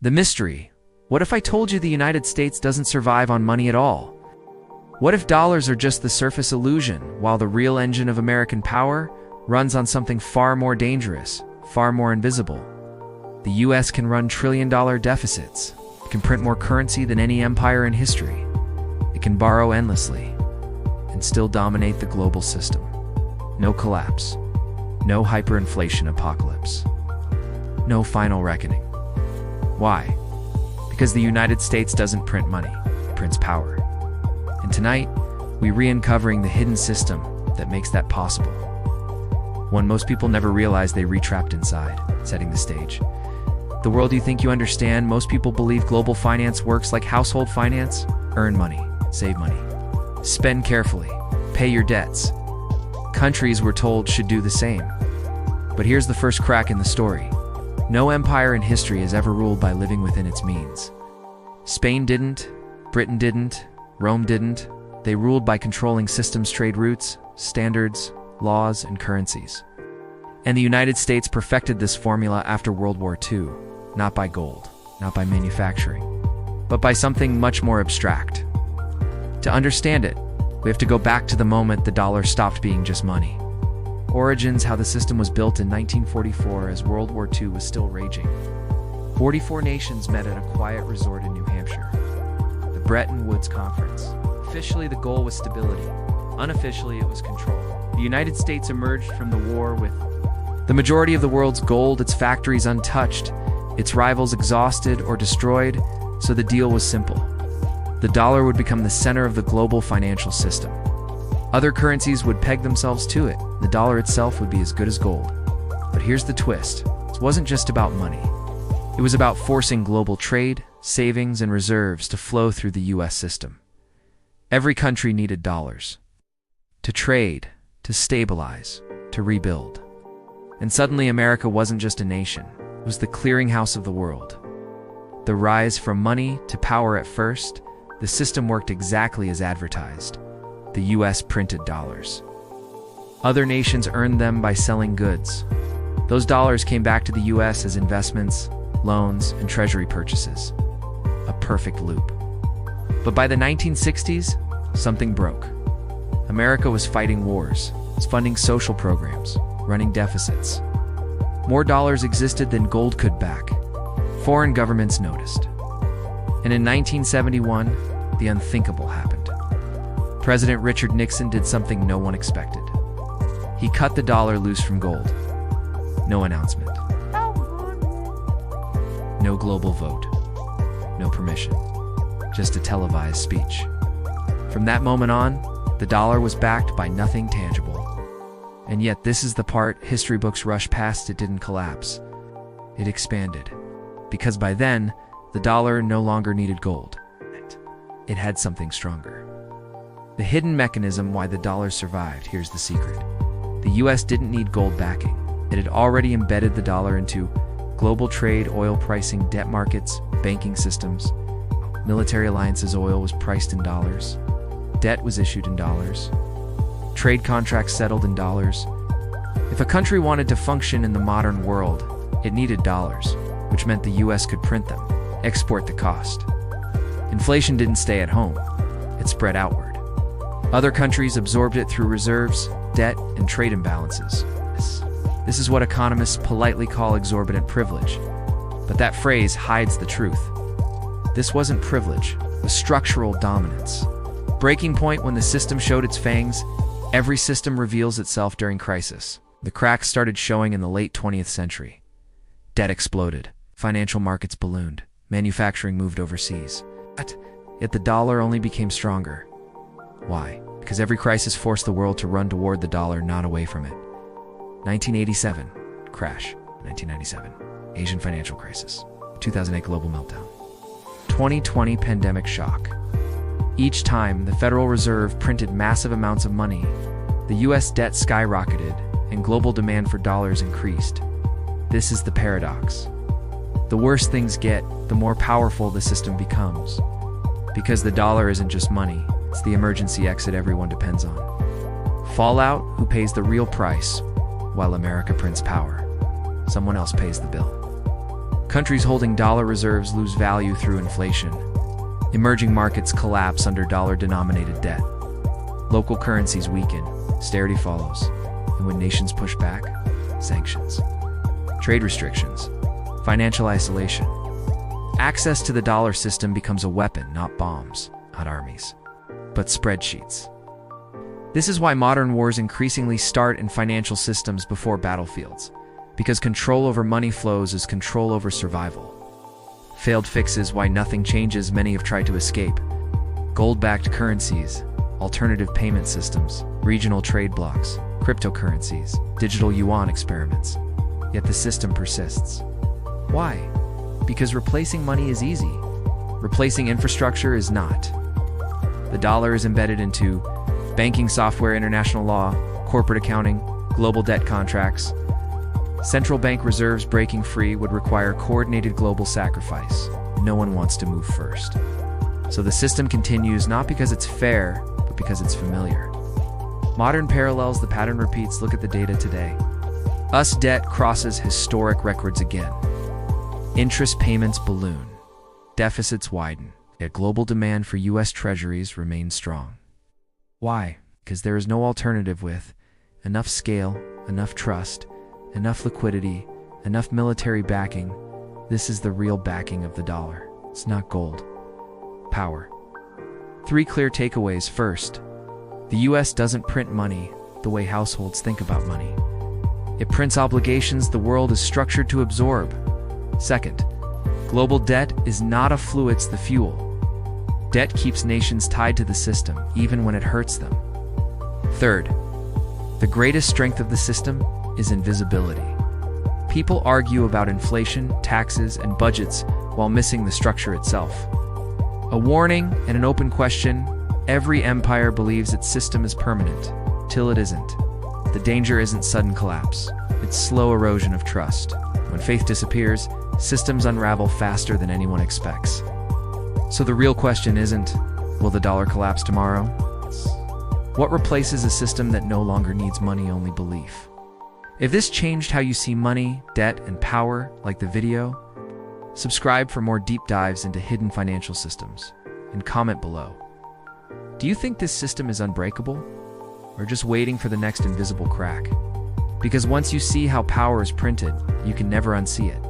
The mystery. What if I told you the United States doesn't survive on money at all? What if dollars are just the surface illusion, while the real engine of American power runs on something far more dangerous, far more invisible? The US can run trillion-dollar deficits. It can print more currency than any empire in history. It can borrow endlessly and still dominate the global system. No collapse. No hyperinflation apocalypse. No final reckoning. Why? Because the United States doesn't print money, it prints power. And tonight, we're re-uncovering the hidden system that makes that possible. One most people never realize they re-trapped inside, setting the stage. The world you think you understand, most people believe global finance works like household finance. Earn money, save money, spend carefully, pay your debts. Countries, we're told, should do the same. But here's the first crack in the story. No empire in history is ever ruled by living within its means. Spain didn't, Britain didn't, Rome didn't. They ruled by controlling systems, trade routes, standards, laws, and currencies. And the United States perfected this formula after World War II, not by gold, not by manufacturing, but by something much more abstract. To understand it, we have to go back to the moment the dollar stopped being just money. Origins: how the system was built in 1944 as World War II was still raging. 44 nations met at a quiet resort in New Hampshire, the Bretton Woods Conference. Officially, the goal was stability. Unofficially, it was control. The United States emerged from the war with the majority of the world's gold, its factories untouched, its rivals exhausted or destroyed, so the deal was simple. The dollar would become the center of the global financial system. Other currencies would peg themselves to it. The dollar itself would be as good as gold. But here's the twist. It wasn't just about money. It was about forcing global trade, savings, and reserves to flow through the US system. Every country needed dollars. To trade, to stabilize, to rebuild. And suddenly America wasn't just a nation. It was the clearinghouse of the world. The rise from money to power. At first, the system worked exactly as advertised. The US printed dollars. Other nations earned them by selling goods. Those dollars came back to the US as investments, loans, and treasury purchases. A perfect loop. But by the 1960s, something broke. America was fighting wars, was funding social programs, running deficits. More dollars existed than gold could back. Foreign governments noticed. And in 1971, the unthinkable happened. President Richard Nixon did something no one expected. He cut the dollar loose from gold. No announcement. No global vote. No permission. Just a televised speech. From that moment on, the dollar was backed by nothing tangible. And yet this is the part history books rush past. It didn't collapse. It expanded. Because by then, the dollar no longer needed gold. It had something stronger. The hidden mechanism why the dollar survived. Here's the secret. The US didn't need gold backing. It had already embedded the dollar into global trade, oil pricing, debt markets, banking systems, military alliances. Oil was priced in dollars. Debt was issued in dollars. Trade contracts settled in dollars. If a country wanted to function in the modern world, it needed dollars, which meant the US could print them, export the cost. Inflation didn't stay at home. It spread outward. Other countries absorbed it through reserves, debt, and trade imbalances. This is what economists politely call exorbitant privilege. But that phrase hides the truth. This wasn't privilege, it was structural dominance. Breaking point: when the system showed its fangs. Every system reveals itself during crisis. The cracks started showing in the late 20th century. Debt exploded. Financial markets ballooned. Manufacturing moved overseas. Yet the dollar only became stronger. Why? Because every crisis forced the world to run toward the dollar, not away from it. 1987, crash. 1997, Asian financial crisis. 2008, global meltdown. 2020, pandemic shock. Each time, the Federal Reserve printed massive amounts of money, the US debt skyrocketed, and global demand for dollars increased. This is the paradox. The worse things get, the more powerful the system becomes. Because the dollar isn't just money, it's the emergency exit everyone depends on. Fallout: who pays the real price? While America prints power, someone else pays the bill. Countries holding dollar reserves lose value through inflation. Emerging markets collapse under dollar-denominated debt. Local currencies weaken, austerity follows. And when nations push back, sanctions, trade restrictions, financial isolation. Access to the dollar system becomes a weapon, not bombs, not armies, but spreadsheets. This is why modern wars increasingly start in financial systems before battlefields, because control over money flows is control over survival. Failed fixes why nothing changes many have tried to escape. Gold-backed currencies, alternative payment systems, regional trade blocs, cryptocurrencies, digital yuan experiments. Yet the system persists. Why? Because replacing money is easy. Replacing infrastructure is not. The dollar is embedded into banking software, international law, corporate accounting, global debt contracts. Central bank reserves breaking free would require coordinated global sacrifice. No one wants to move first. So the system continues not because it's fair, but because it's familiar. Modern parallels, the pattern repeats. Look at the data today. US debt crosses historic records again. Interest payments balloon. Deficits widen. Yet global demand for US treasuries remains strong. Why? Because there is no alternative with enough scale, enough trust, enough liquidity, enough military backing. This is the real backing of the dollar. It's not gold. Power. 3 clear takeaways. First, the US doesn't print money the way households think about money. It prints obligations the world is structured to absorb. Second, global debt is not a fluid, it's the fuel. Debt keeps nations tied to the system, even when it hurts them. Third, the greatest strength of the system is invisibility. People argue about inflation, taxes, and budgets while missing the structure itself. A warning and an open question: every empire believes its system is permanent, till it isn't. The danger isn't sudden collapse, it's slow erosion of trust. When faith disappears, systems unravel faster than anyone expects. So the real question isn't, will the dollar collapse tomorrow? What replaces a system that no longer needs money, only belief? If this changed how you see money, debt, and power, like the video, subscribe for more deep dives into hidden financial systems, and comment below. Do you think this system is unbreakable, or just waiting for the next invisible crack? Because once you see how power is printed, you can never unsee it.